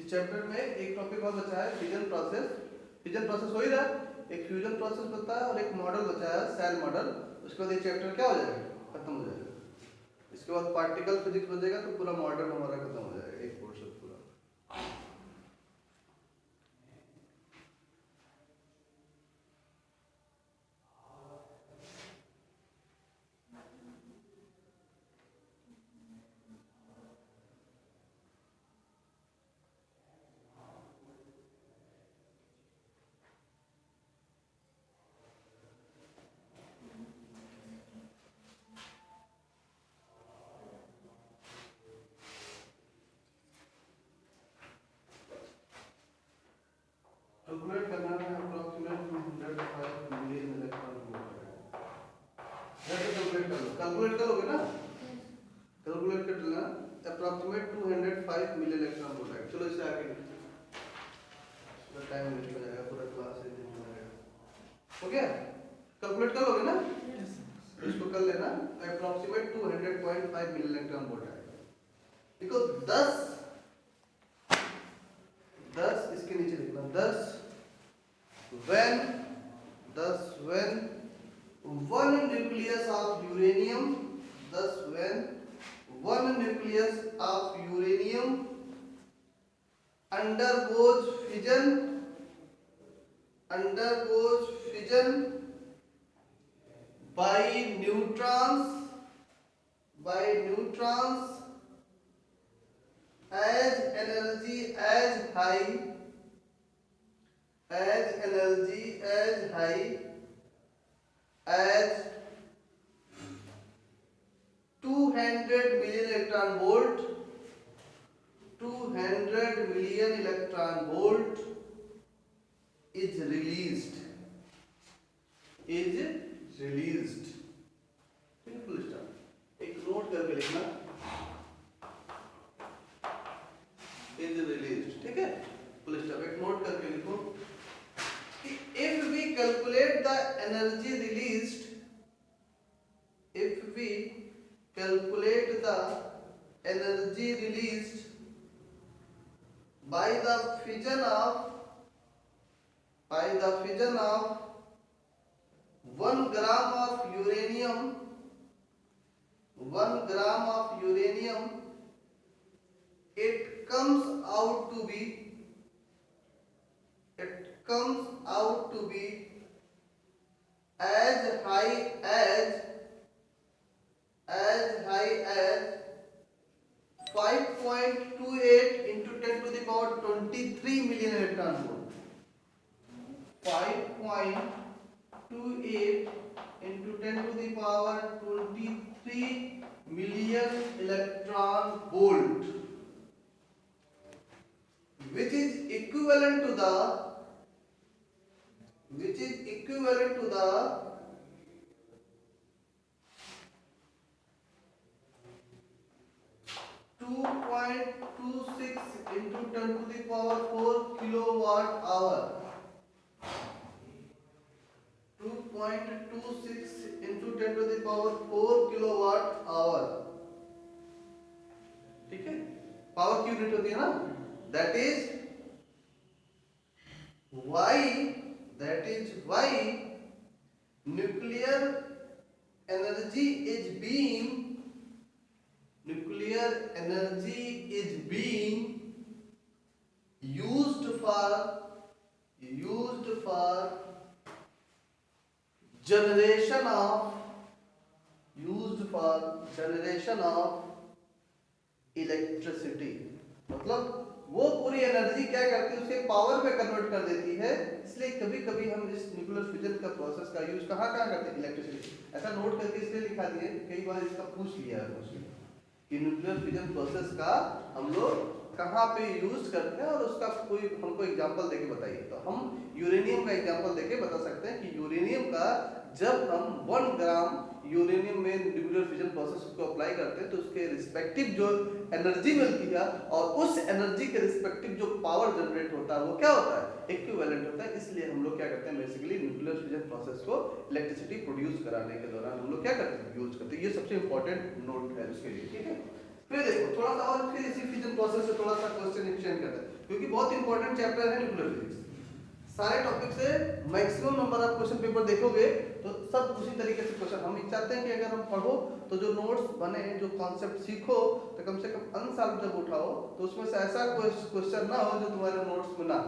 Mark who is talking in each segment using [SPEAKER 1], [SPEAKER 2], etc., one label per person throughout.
[SPEAKER 1] इस चैप्टर में एक टॉपिक और बचा है फिजन प्रोसेस। फिजन प्रोसेस हो ही रहा है, एक फ्यूजन प्रोसेस बता है और एक मॉडल बचा है सेल मॉडल। उसके बाद ये चैप्टर क्या हो जाएगा, खत्म हो जाएगा। इसके बाद पार्टिकल फिजिक्स बचेगा तो पूरा मॉडल हमारा खत्म हो जाएगा, एक पोर्शन पूरा। कैलकुलेट करना है अप्रॉक्सीमेट 205 मिलियन इलेक्ट्रॉन वोल्ट। जैसे कैलकुलेट कर लो, कैलकुलेट करोगे ना, कैलकुलेट कर लेना अप्रॉक्सीमेट 205 मिलियन इलेक्ट्रॉन वोल्ट है। चलो इसे आगे पूरा टाइम वेस्ट हो जाएगा, पूरा क्लास से दिन हो जाएगा। हो गया, कैलकुलेट कर लोगे ना, इसको कर लेना अप्रॉक्सीमेट 200.5 मिलियन इलेक्ट्रॉन वोल्ट आएगा। देखो 10 इसके नीचे लिखना 10 when one nucleus of uranium, thus when one nucleus of uranium undergoes fission by neutrons as energy as high as 200 million electron volt, 200 million electron volt is released. बिल्कुल start एक note करके लिखना is released, ठीक है। Full stop एक note करके लिखो कि if we calculate the energy released by the fission of 1 gram of uranium, it comes out to be as high as 5.28 into 10 to the power 23 million electron volt. 5.28 into 10 to the power 23 million electron volt, which is equivalent to the 2.26 into 10 to the power 4 kilowatt hour. 2.26 into 10 to the power 4 kilowatt hour, ठीक है। Power की unit होती है ना, that is why nuclear energy is being used for generation of electricity. मतलब वो पूरी energy क्या करती है, उसके पावर में कन्वर्ट कर देती है। इसलिए कभी कभी हम इस न्यूक्लियर फिजन का प्रोसेस का यूज कहाँ करते हैं, इलेक्ट्रिसिटी। ऐसा नोट करके इसलिए लिखा दिए, कई बार इसका पूछ लिया है कि न्यूक्लियर फिजन प्रोसेस का हम लोग कहाँ पे यूज करते हैं और उसका कोई हमको एग्जांपल देके बताइए। तो हम यूरेनियम का एग्जांपल देके बता सकते हैं कि यूरेनियम का जब हम 1 ग्राम यूरेनियम में न्यूक्लियर फिजन प्रोसेस को अप्लाई करते हैं तो उसके रिस्पेक्टिव जो एनर्जी मिलती है और उस एनर्जी के रिस्पेक्टिव जो पावर जनरेट होता है वो क्या होता है, इक्विवेलेंट होता है। इसलिए हम लोग क्या करते हैं, बेसिकली न्यूक्लियर फिजन प्रोसेस को इलेक्ट्रिसिटी प्रोड्यूस कराने के दौरान हम लोग क्या करते हैं, यूज करते हैं। ये सबसे इंपॉर्टेंट नोट है उसके लिए, ठीक है। फिर देखो थोड़ा सा और, फिर इसी फिजन प्रोसेस से थोड़ा सा क्वेश्चन एक्सटेंड करते हैं। क्योंकि बहुत इंपॉर्टेंट चैप्टर है न्यूक्लियर फिजिक्स। सारे टॉपिक से maximum number of question paper देखोगे तो सब उसी तरीके से क्वेश्चन। हम चाहते हैं कि अगर हम पढ़ो तो जो नोट्स बने, जो कॉन्सेप्ट सीखो, तो कम से कम आंसर जब उठाओ तो उसमें से ऐसा क्वेश्चन ना हो जो तुम्हारे नोट्स में ना,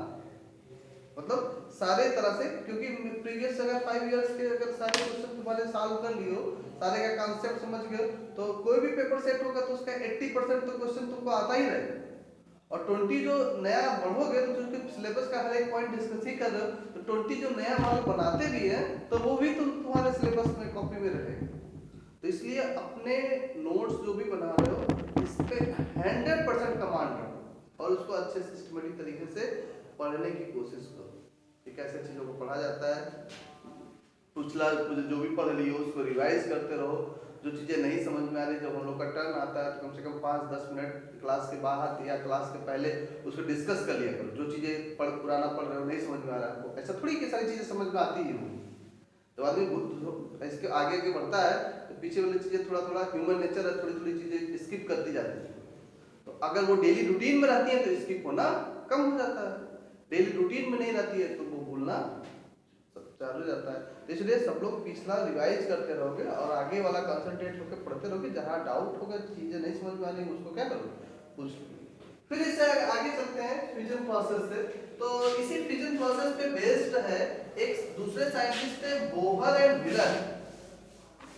[SPEAKER 1] मतलब सारे तरह से, क्योंकि प्रीवियस अगर 5 इयर्स के अगर सारे क्वेश्चन तुम्हारे सॉल्व कर लियो, सारे का कॉन्सेप्ट समझ गए, तो कोई भी पेपर सेट होगा तो उसका 80% तो क्वेश्चन तुमको आता ही रहेगा। और 20 जो नया बढ़ोगे तो उसके सिलेबस का हर एक पॉइंट डिस्कस ही कर रहे हो, तो 20 जो नया मॉडल बनाते भी हैं तो वो भी तुम्हारे सिलेबस में कॉपी में रहेगा। तो इसलिए अपने नोट्स जो भी बना रहे हो इस पे 100% कमांड रखो और उसको अच्छे सिस्टमेटिक तरीके से पढ़ने की कोशिश करो कि कैसे चीज़ों को पढ़ा जाता है। पिछला जो भी पढ़ लियो उसको रिवाइज करते रहो। जो चीज़ें नहीं समझ में आ रही, जब हम लोग का टर्न आता है तो कम से कम 5-10 मिनट क्लास के बाहर या क्लास के पहले उसको डिस्कस कर लिया करो। जो चीज़ें पुराना पढ़ रहे हो नहीं समझ में आ रहा है आपको, ऐसा थोड़ी कि सारी चीज़ें समझ में आती ही होंगी। जब आदमी इसके आगे बढ़ता है तो पीछे वाली चीज़ें थोड़ा थोड़ा, ह्यूमन नेचर है, थोड़ी थोड़ी चीज़ें स्किप करती जाती है। तो अगर वो डेली रूटीन में रहती है तो स्किप होना कम हो जाता है, डेली रूटीन में नहीं रहती है तो वो भूलना चालू जाता है। तो इसलिए सब लोग पिछला रिवाइज करते रहोगे और आगे वाला कंसंट्रेट होकर पढ़ते रहोगे। जहाँ डाउट होगा, चीज़ें नहीं समझ में आ रही उसको क्या करोगे, पूछ लो। फिर इससे आगे चलते हैं फ्यूजन प्रोसेस से। तो इसी फ्यूजन प्रोसेस पे बेस्ड है एक दूसरे साइंटिस्ट है बोहर एंड व्हीलर।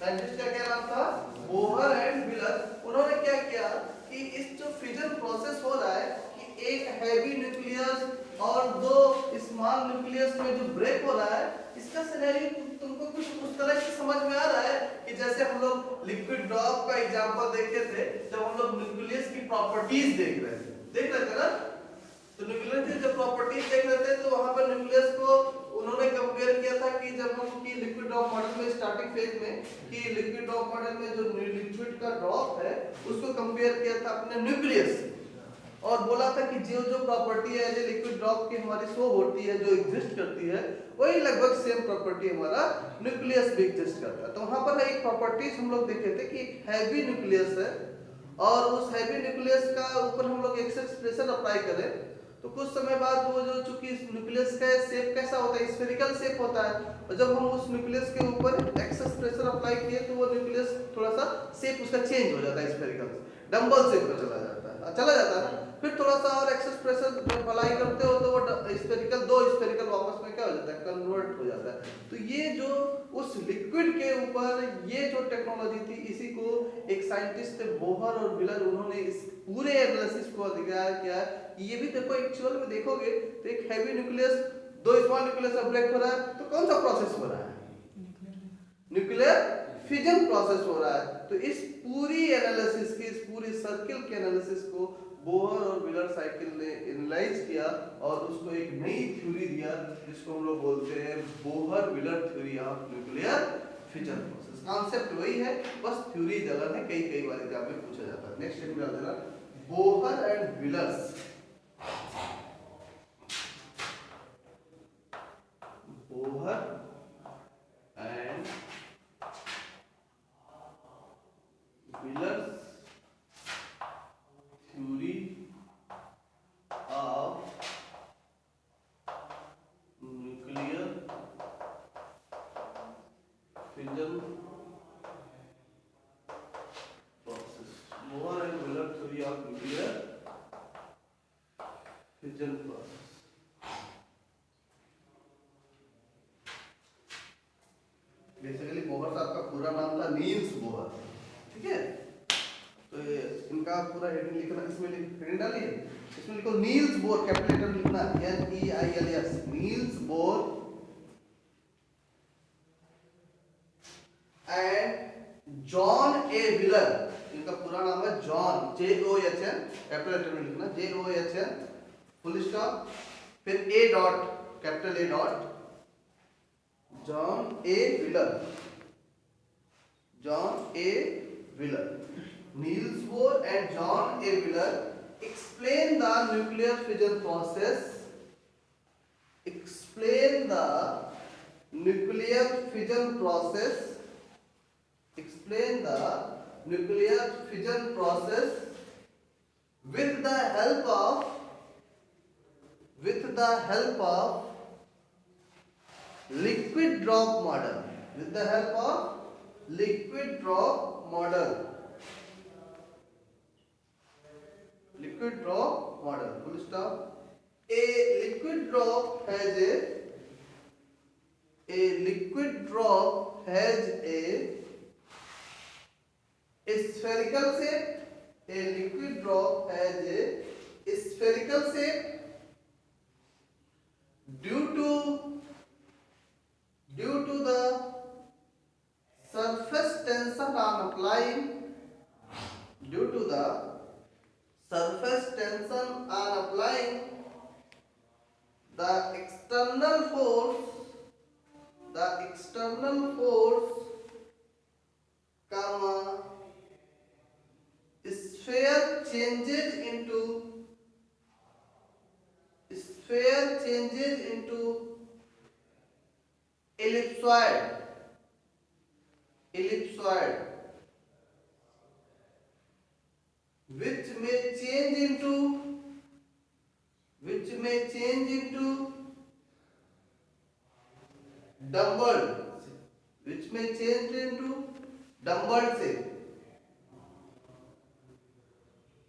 [SPEAKER 1] साइंटिस्ट का क्या नाम था? Bohr and wheeler. उन्होंने क्या किया कि इस जो फ्यूजन प्रोसेस हो रहा है कि एक हैवी न्यूक्लियस और दो स्मॉल न्यूक्लियस में जो ब्रेक हो रहा है, इसका सिनेरियो तुमको कुछ उस तरह से समझ में आ रहा है कि जैसे हम लोग लिक्विड ड्रॉप का एग्जांपल देखे थे, जब हम लोग न्यूक्लियस की प्रॉपर्टीज देख रहे थे ना, तो न्यूक्लियस की जब प्रॉपर्टीज देख रहे थे तो वहां पर न्यूक्लियस को उन्होंने कंपेयर किया था कि जब हम की लिक्विड ड्रॉप मॉडल में स्टार्टिंग फेज में कि लिक्विड ड्रॉप मॉडल में जो लिक्विड का ड्रॉप है उसको कंपेयर किया था अपने न्यूक्लियस से, और बोला था कि जो जो प्रॉपर्टी है जो लिक्विड ड्रॉप की हमारी शो होती है, जो एग्जिस्ट करती है, वही लगभग सेम प्रॉपर्टी हमारा न्यूक्लियस भी एग्जिस्ट करता है। तो वहां पर एक प्रॉपर्टीज हम लोग देखे थे कि हैवी न्यूक्लियस है और उस हैवी न्यूक्लियस का ऊपर हम लोग एक्सेस प्रेशर अप्लाई करें तो कुछ समय बाद वो जो चूंकि न्यूक्लियस का शेप कैसा होता है, स्फेरिकल शेप होता है, और जब हम उस न्यूक्लियस के ऊपर एक्सेस प्रेशर अप्लाई किए तो वो न्यूक्लियस थोड़ा सा शेप उसका चेंज हो जाता है, स्फेरिकल डंबल शेप में चला जाता है। फिर थोड़ा सा और एक्सेस प्रेशर अप्लाई करते हो तो वो स्फेरिकल, दो स्फेरिकल वापस में क्या हो जाता है, कन्वर्ट हो जाता है। तो ये जो उस लिक्विड के ऊपर ये जो टेक्नोलॉजी थी, इसी को एक साइंटिस्ट बोहर और व्हीलर उन्होंने इस पूरे एनालिसिस को दिखाया क्या कि ये भी देखो एक्चुअल में देखोगे तो एक हैवी न्यूक्लियस दो स्मॉल न्यूक्लियस ब्रेक हो रहा है तो कौन सा प्रोसेस हो रहा है, न्यूक्लियर फिजन प्रोसेस हो रहा है। तो इस पूरी एनालिसिस की, इस पूरी सर्किल के एनालिसिस को बोहर और व्हीलर साइकिल ने एनालाइज किया और उसको एक नई थ्योरी दिया जिसको हम लोग बोलते हैं Bohr wheeler theory of nuclear fission process. Concept वही है, बस थ्योरी अलग है, कई बार एग्जाम में पूछा जाता है। नेक्स्ट में डाल देना Bohr and wheelers, Bohr and wheelers theory of nuclear fission process. Bohr and wheeler theory of nuclear fission process. Basically Bohr साहब का पूरा नाम था नील्स बोहर, ठीक है। तो ये इनका पूरा हेडिंग लिखना, इसमें हेडिंग डालिए, इसमें लिखो नील्स बोर, कैपिटल लेटर लिखना NEILS, Niels Bohr and John A wheeler. इनका पूरा नाम है जॉन, JOHN, कैपिटल लेटर में लिखना JOHN फुल स्टॉप फिर A dot, capital A dot, John A wheeler, John A wheeler. Niels Bohr and John A. Wheeler explain the nuclear fission process. Explain the nuclear fission process. Explain the nuclear fission process with the help of with the help of liquid drop model. With the help of liquid drop model. Liquid drop model. Full stop. A liquid drop has a liquid drop has a spherical shape. A liquid drop has a spherical shape due to the surface tension on applying due to the surface tension on applying the external force comma sphere changes into ellipsoid which may change into dumbbell shape,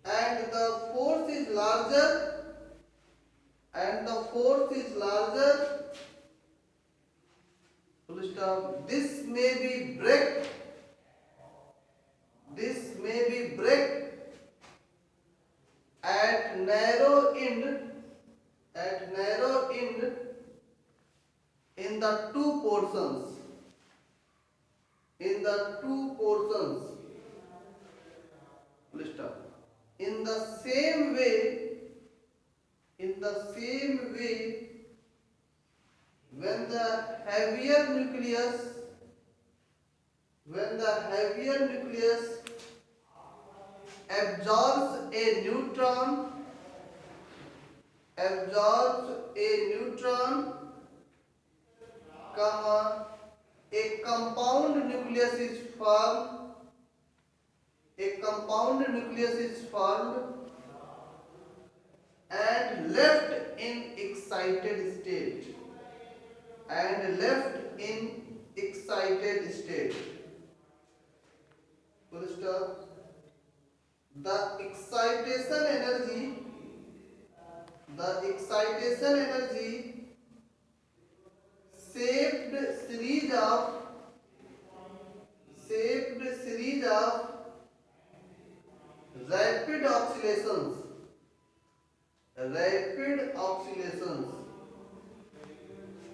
[SPEAKER 1] and the force is larger full stop. This may be break at narrow end in the two portions full stop. In the same way when the heavier nucleus absorbs a neutron, comma, a compound nucleus is formed and left in excited state. Full stop. The excitation energy shaped series of rapid oscillations.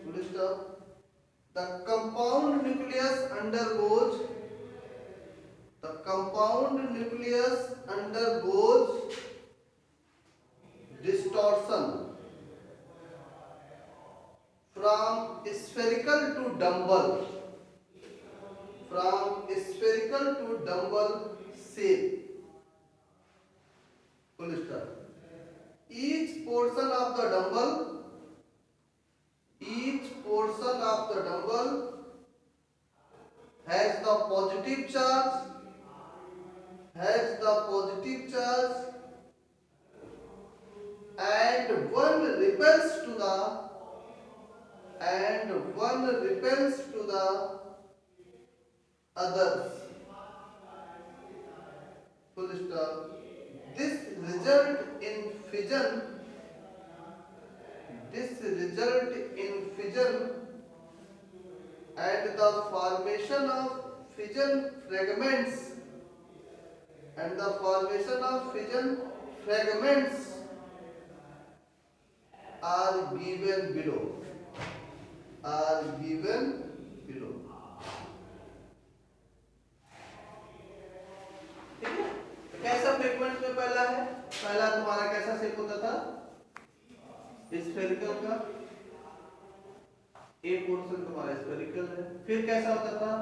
[SPEAKER 1] Full stop. The compound nucleus undergoes distortion from spherical to dumbbell shape. Full stop. Each portion of the dumbbell has the positive charge and one repels to the others. Full stop. This result in fission and the formation of fission fragments are given below. ठीक है, तो कैसा fragment में पहला तुम्हारा कैसा shape होता था? स्फेरिकल का। ए पोर्शन तुम्हारा स्फेरिकल है। फिर कैसा होता था?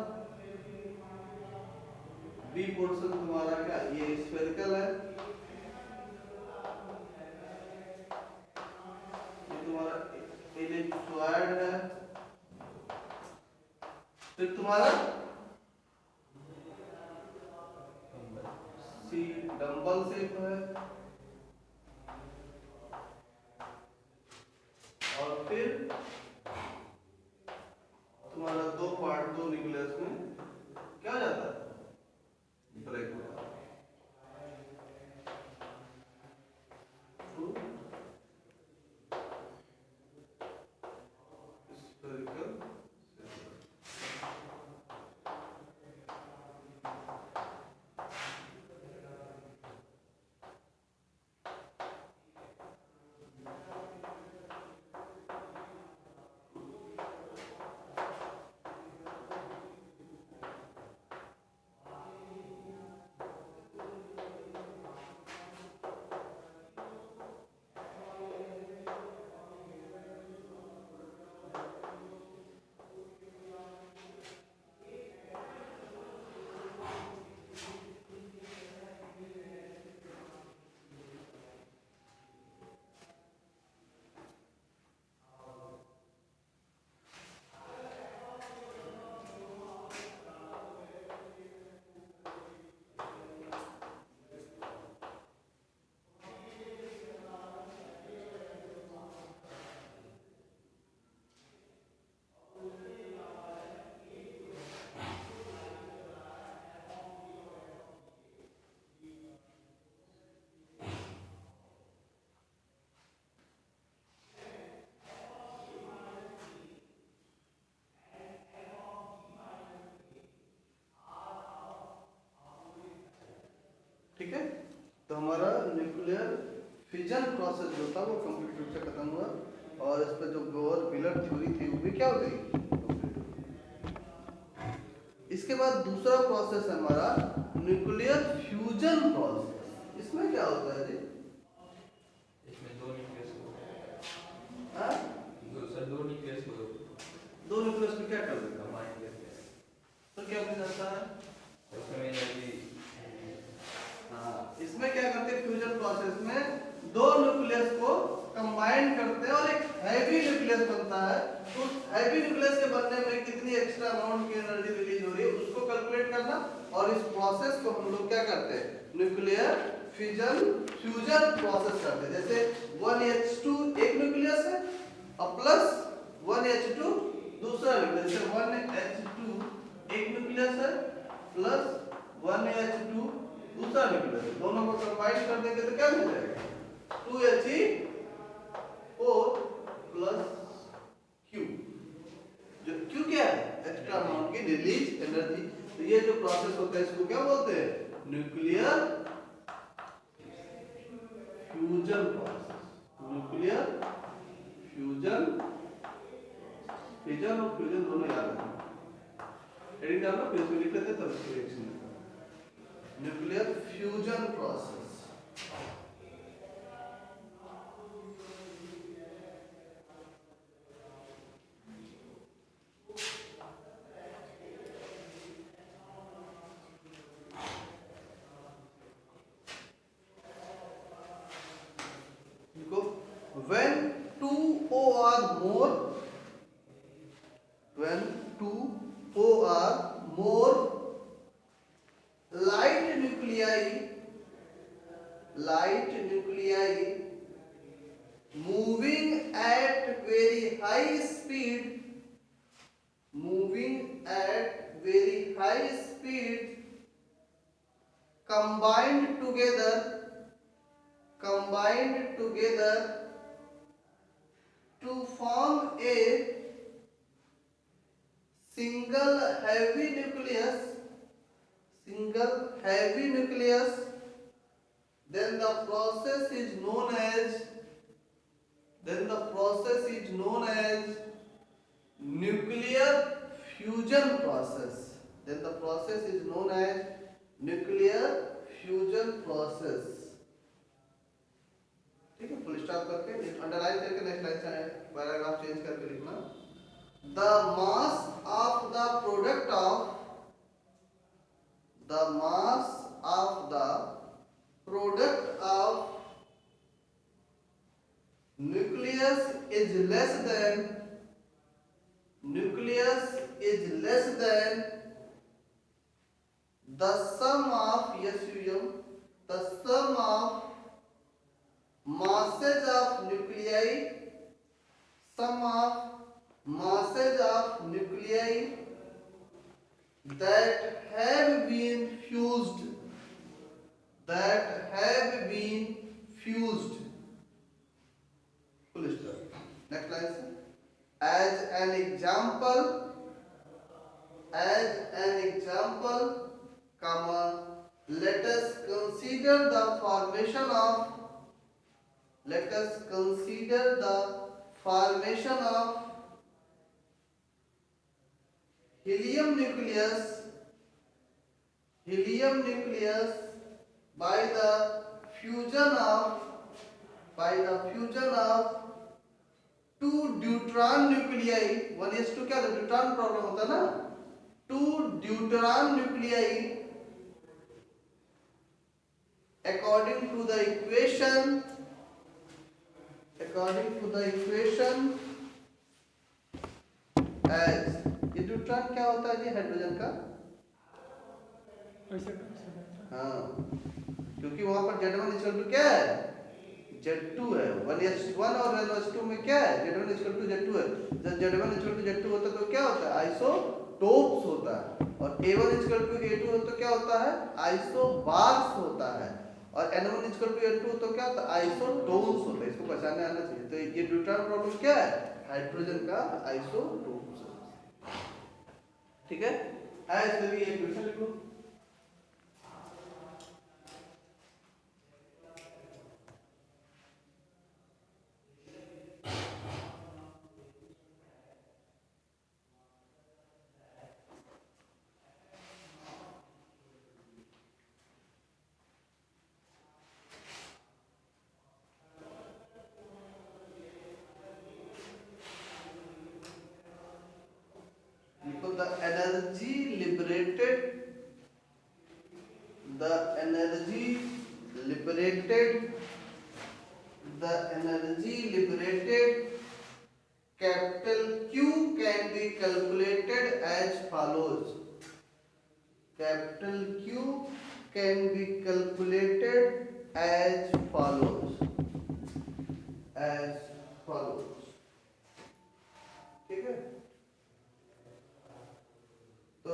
[SPEAKER 1] बी पोर्शन तुम्हारा क्या ये स्फेरिकल है, ये तुम्हारा एलिप्सॉइड है। फिर तुम्हारा सी डंबल शेप है, ठीक है, तो हमारा न्यूक्लियर फिजन प्रोसेस जो था वो कंप्लीट रूप से खत्म हुआ और इस पर जो बोर व्हीलर थ्योरी थी वो भी क्या हो गई, कंप्लीट हो गई। इसके बाद दूसरा प्रोसेस है हमारा न्यूक्लियर फ्यूजन प्रोसेस। इसमें क्या होता है जी?
[SPEAKER 2] इसमें दो न्यूक्लियस को
[SPEAKER 1] हाँ,
[SPEAKER 2] दो न्यूक्लियस को
[SPEAKER 1] दो न्यूक्लियस को क्या कर देगा,
[SPEAKER 2] कंबाइन करके
[SPEAKER 1] तो क्या बन जाता है?
[SPEAKER 2] उसमें एनर्जी।
[SPEAKER 1] हाँ, इसमें क्या करते हैं, फ्यूजन प्रोसेस में दो न्यूक्लियस को कंबाइन करते हैं और एक हैवी न्यूक्लियस बनता है। तो हैवी न्यूक्लियस के बनने में कितनी एक्स्ट्रा अमाउंट की एनर्जी रिलीज हो रही है उसको कैलकुलेट करना, और इस प्रोसेस को हम लोग क्या करते हैं, न्यूक्लियर फिजन फ्यूजन प्रोसेस करते हैं। जैसे 1H2 एक न्यूक्लियस है और प्लस 1H2 दूसरा न्यूक्लियस है। 1H2 एक न्यूक्लियस है प्लस 1H2 दूसरा न्यूक्लियस, दोनों को कंबाइन कर देंगे तो क्या मिल जाएगा, 2He4 प्लस Q। जो Q क्या है, एक्स्ट्रा अमाउंट की रिलीज एनर्जी। तो ये जो प्रोसेस होता है इसको क्या बोलते हैं, nuclear fusion process. Nuclear fusion, fission और फ्यूजन दोनों याद रखना, एडिट डालना फिर इसको लिख लेते हैं तब इसको रिएक्शन लिखना। Nuclear fusion process. देखो, when two O are more, when two O are more light nuclei moving at very high speed, combined together to form a single heavy nucleus, then the process is known as nuclear fusion process. ठीक है, full stop करके underline करके next line से paragraph change करके लिखना। The mass of the product of nucleus is less than the sum of masses of nuclei that have been fused. Full stop. Next line. As an example, comma, let us consider the formation of helium nucleus by the fusion of two deuteron nuclei। 1s2 क्या deuteron problem होता है ना, 2 deuteron nuclei according to the equation as, ये deuteron क्या होता है जी, hydrogen का, हाँ, क्योंकि वहां पर Z1 इक्वल टू क्या है, Z2 है। 1s1 और 1s2 में क्या है, Z1 इक्वल टू Z2 है। जब Z1 इक्वल टू Z2 होता है तो क्या होता है, आइसोटोप्स होता है। और A1 इक्वल टू A2 हो तो क्या होता है, आइसोबार्स होता है। और N1 इक्वल टू N2 तो क्या होता है, आइसोटोन्स होता है। इसको पहचानने आना चाहिए। तो ये ड्यूट्रॉन प्रॉब्लम क्या है, हाइड्रोजन का आइसोटोप्स। ठीक है, इसके लिए एक क्वेश्चन लिखो। the energy liberated capital Q can be calculated as follows. Capital Q can be calculated as follows. ठीक है, तो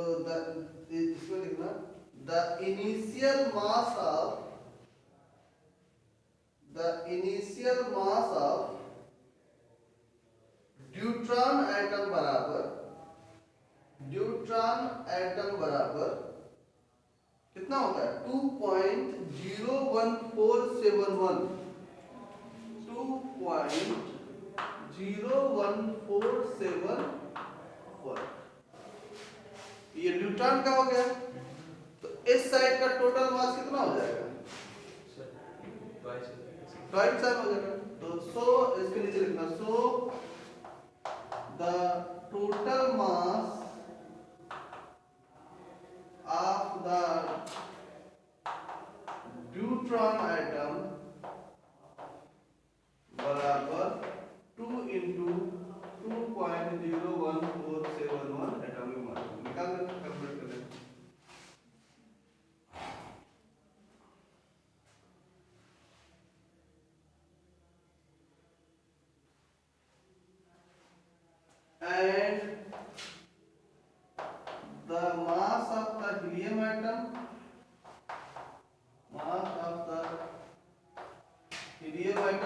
[SPEAKER 1] इसमें लिखना the initial mass of deuteron atom बराबर कितना होता है 2.01471 2.01471 ये न्यूट्रॉन का हो गया। तो इस साइड का टोटल मास कितना हो जाएगा
[SPEAKER 2] सर ट्वाइस
[SPEAKER 1] राइट साइड हो जाएगा। तो सो इसके नीचे लिखना so the total mass of the deuteron atom बराबर 2 into 2.01471 एटॉमिक मास। निकाल दे, कैलकुलेट कर दे। And the mass of the helium atom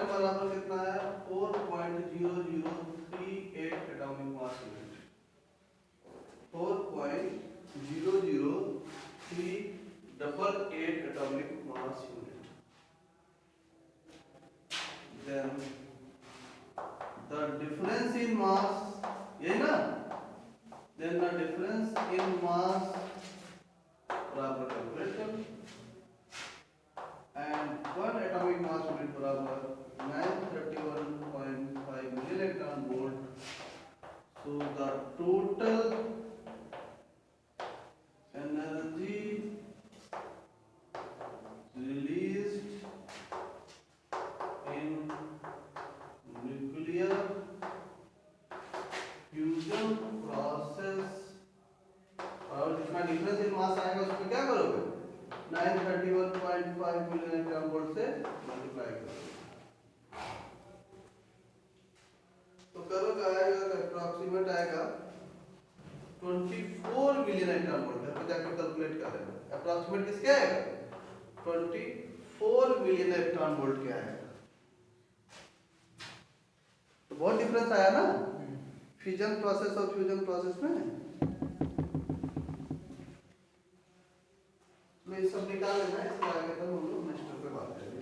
[SPEAKER 1] बराबर कितना है 4.0038 atomic mass unit 4.0038 atomic mass unit. then the difference in mass यही ना, then the difference in mass बराबर calculate कर and 1 atomic mass unit बराबर 931.5 million electron volt। so the total energy released in nuclear fusion process और जितना difference in मास आएगा उसमें क्या करोगे 931.5 मिलियन इलेक्ट्रॉन वोल्ट से मल्टीप्लाई करोगे। तो करोगे आएगा तो अप्रॉक्सीमेट आएगा 24 मिलियन इलेक्ट्रॉन वोल्ट। घर पे जाकर कैलकुलेट कर लेना अप्रॉक्सीमेट किसके आएगा 24 मिलियन इलेक्ट्रॉन वोल्ट के आएगा। तो बहुत डिफरेंस आया ना फ्यूजन प्रोसेस और फ्यूजन प्रोसेस में। तो ये सब निकाल लेना, इसके आगे तो हम लोग नेक्स्ट पे बात करेंगे।